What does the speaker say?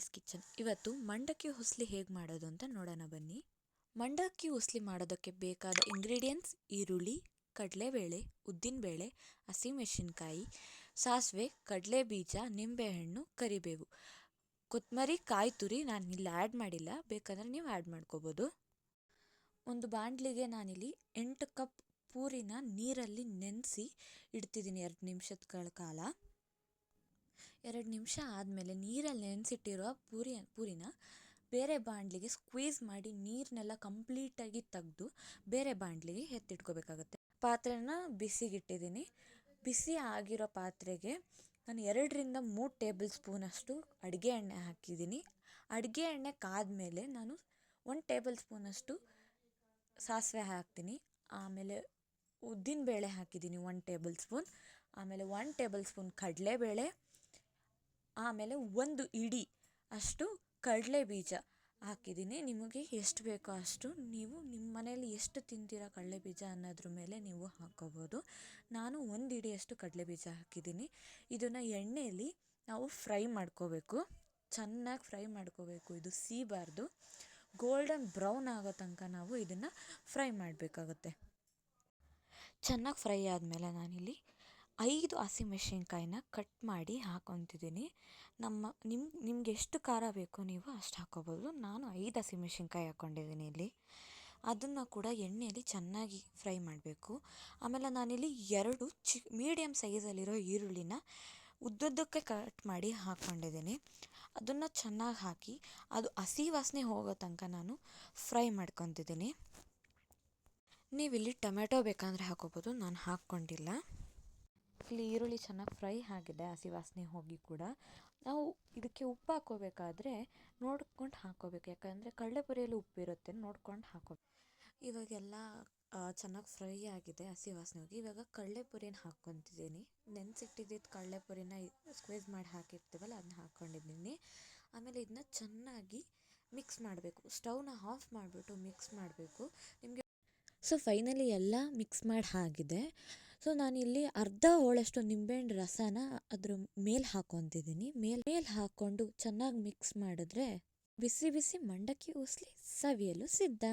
ರಾಣೀಸ್ kitchen. ಇವತ್ತು ಮಂಡಕ್ಕಿ ಹುಸ್ಲಿ ಹೇಗೆ ಮಾಡೋದು ಅಂತ ನೋಡೋಣ ಬನ್ನಿ. ಮಂಡಕ್ಕಿ ಹುಸ್ಲಿ ಮಾಡೋದಕ್ಕೆ ಬೇಕಾದ ಇಂಗ್ರೀಡಿಯೆಂಟ್ಸ್: ಈರುಳ್ಳಿ, ಕಡಲೆಬೇಳೆ, ಉದ್ದಿನಬೇಳೆ, ಹಸಿಮೆಣಸಿನ್ಕಾಯಿ, ಸಾಸಿವೆ, ಕಡಲೆಬೀಜ, ನಿಂಬೆಹಣ್ಣು, ಕರಿಬೇವು, ಕೊತ್ತಂಬರಿ, ಕಾಯಿ ತುರಿ. ನಾನು ಇಲ್ಲಿ ಆ್ಯಡ್ ಮಾಡಿಲ್ಲ, ಬೇಕಾದರೆ ನೀವು ಆ್ಯಡ್ ಮಾಡ್ಕೋಬೋದು. ಒಂದು ಬಾಣಲಿಗೆ ನಾನಿಲ್ಲಿ 8 ಕಪ್ ಪೂರಿನ ನೀರಲ್ಲಿ ನೆನೆಸಿ ಇಡ್ತಿದ್ದೀನಿ 2 ನಿಮಿಷಗಳ ಕಾಲ. 2 ನಿಮಿಷ ಆದಮೇಲೆ ನೀರಲ್ಲಿ ನೆನೆಸಿಟ್ಟಿರೋ ಪೂರಿನ ಬೇರೆ ಬಾಣಲಿಗೆ ಸ್ಕ್ವೀಸ್ ಮಾಡಿ ನೀರನ್ನೆಲ್ಲ ಕಂಪ್ಲೀಟಾಗಿ ತೆಗೆದು ಬೇರೆ ಬಾಣಲಿಗೆ ಎತ್ತಿಟ್ಕೋಬೇಕಾಗತ್ತೆ. ಪಾತ್ರೆನ ಬಿಸಿಗಿಟ್ಟಿದ್ದೀನಿ. ಬಿಸಿ ಆಗಿರೋ ಪಾತ್ರೆಗೆ ನಾನು 2ರಿಂದ 3 ಟೇಬಲ್ ಸ್ಪೂನಷ್ಟು ಅಡುಗೆ ಎಣ್ಣೆ ಹಾಕಿದ್ದೀನಿ. ಅಡುಗೆ ಎಣ್ಣೆ ಕಾದ್ಮೇಲೆ ನಾನು 1 ಟೇಬಲ್ ಸ್ಪೂನಷ್ಟು ಸಾಸಿವೆ ಹಾಕ್ತೀನಿ. ಆಮೇಲೆ ಉದ್ದಿನಬೇಳೆ ಹಾಕಿದ್ದೀನಿ 1 ಟೇಬಲ್ ಸ್ಪೂನ್. ಆಮೇಲೆ 1 ಟೇಬಲ್ ಸ್ಪೂನ್ ಕಡಲೆಬೇಳೆ. ಆಮೇಲೆ 1 ಇಡಿ ಅಷ್ಟು ಕಡಲೆಬೀಜ ಹಾಕಿದ್ದೀನಿ. ನಿಮಗೆ ಎಷ್ಟು ಬೇಕೋ ಅಷ್ಟು, ನೀವು ನಿಮ್ಮ ಮನೆಯಲ್ಲಿ ಎಷ್ಟು ತಿಂತೀರಾ ಕಡಲೆಬೀಜ ಅನ್ನೋದ್ರ ಮೇಲೆ ನೀವು ಹಾಕ್ಕೋಬೋದು. ನಾನು 1 ಇಡಿಯಷ್ಟು ಕಡಲೆಬೀಜ ಹಾಕಿದ್ದೀನಿ. ಇದನ್ನು ಎಣ್ಣೆಯಲ್ಲಿ ನಾವು ಫ್ರೈ ಮಾಡ್ಕೋಬೇಕು, ಚೆನ್ನಾಗಿ ಫ್ರೈ ಮಾಡ್ಕೋಬೇಕು. ಇದು ಸೀಬಾರ್ದು. ಗೋಲ್ಡನ್ ಬ್ರೌನ್ ಆಗೋ ತನಕ ನಾವು ಇದನ್ನು ಫ್ರೈ ಮಾಡಬೇಕಾಗುತ್ತೆ. ಚೆನ್ನಾಗಿ ಫ್ರೈ ಆದಮೇಲೆ ನಾನಿಲ್ಲಿ 5 ಹಸಿಮೆಣಸಿನ್ಕಾಯಿನ ಕಟ್ ಮಾಡಿ ಹಾಕ್ಕೊತಿದ್ದೀನಿ. ನಿಮ್ಗೆ ಎಷ್ಟು ಖಾರ ಬೇಕೋ ನೀವು ಅಷ್ಟು ಹಾಕ್ಕೋಬೋದು. ನಾನು 5 ಹಸಿಮೆಣಸಿನ್ಕಾಯಿ ಹಾಕ್ಕೊಂಡಿದ್ದೀನಿ ಇಲ್ಲಿ. ಅದನ್ನು ಕೂಡ ಎಣ್ಣೆಯಲ್ಲಿ ಚೆನ್ನಾಗಿ ಫ್ರೈ ಮಾಡಬೇಕು. ಆಮೇಲೆ ನಾನಿಲ್ಲಿ 2 ಮೀಡಿಯಮ್ ಸೈಜಲ್ಲಿರೋ ಈರುಳ್ಳಿನ ಉದ್ದುದ್ದಕ್ಕೆ ಕಟ್ ಮಾಡಿ ಹಾಕ್ಕೊಂಡಿದ್ದೀನಿ. ಅದನ್ನು ಚೆನ್ನಾಗಿ ಹಾಕಿ ಅದು ಹಸಿ ವಾಸನೆ ಹೋಗೋ ತನಕ ನಾನು ಫ್ರೈ ಮಾಡ್ಕೊತಿದ್ದೀನಿ. ನೀವಿಲ್ಲಿ ಟೊಮೆಟೊ ಬೇಕಂದರೆ ಹಾಕ್ಕೋಬೋದು, ನಾನು ಹಾಕ್ಕೊಂಡಿಲ್ಲ. ಇಲ್ಲಿ ಈರುಳ್ಳಿ ಚೆನ್ನಾಗಿ ಫ್ರೈ ಆಗಿದೆ, ಹಸಿ ವಾಸನೆ ಹೋಗಿ ಕೂಡ. ನಾವು ಇದಕ್ಕೆ ಉಪ್ಪು ಹಾಕ್ಕೋಬೇಕಾದ್ರೆ ನೋಡ್ಕೊಂಡು ಹಾಕ್ಕೋಬೇಕು, ಯಾಕಂದರೆ ಕಡಲೆಪುರಿಯಲ್ಲಿ ಉಪ್ಪಿರುತ್ತೆ, ನೋಡ್ಕೊಂಡು ಹಾಕ್ಕೋಬೇಕು. ಇವಾಗೆಲ್ಲ ಚೆನ್ನಾಗಿ ಫ್ರೈ ಆಗಿದೆ, ಹಸಿ ವಾಸನೆ ಹೋಗಿ. ಇವಾಗ ಕಡಲೆಪುರಿನ ಹಾಕ್ಕೊತಿದ್ದೀನಿ. ನೆನೆಸಿಟ್ಟಿದ್ದಿದ್ದು ಕಡಲೆಪುರಿನ ಸ್ಕ್ವೀಸ್ ಮಾಡಿ ಹಾಕಿರ್ತೀವಲ್ಲ, ಅದನ್ನ ಹಾಕ್ಕೊಂಡಿದ್ದೀನಿ. ಆಮೇಲೆ ಇದನ್ನ ಚೆನ್ನಾಗಿ ಮಿಕ್ಸ್ ಮಾಡಬೇಕು. ಸ್ಟವ್ನ ಆಫ್ ಮಾಡಿಬಿಟ್ಟು ಮಿಕ್ಸ್ ಮಾಡಬೇಕು. ಸೊ ಫೈನಲಿ ಎಲ್ಲ ಮಿಕ್ಸ್ ಮಾಡಿ ಆಗಿದೆ. ಸೊ ನಾನಿಲ್ಲಿ ಅರ್ಧ ಹೋಳಷ್ಟು ನಿಂಬೆಹಣ್ಣು ರಸನ ಅದ್ರ ಮೇಲೆ ಹಾಕ್ಕೊತಿದ್ದೀನಿ. ಮೇಲೆ ಹಾಕ್ಕೊಂಡು ಚೆನ್ನಾಗಿ ಮಿಕ್ಸ್ ಮಾಡಿದ್ರೆ ಬಿಸಿ ಬಿಸಿ ಮಂಡಕ್ಕಿ ಹುಸ್ಲಿ ಸವಿಯಲು ಸಿದ್ಧ.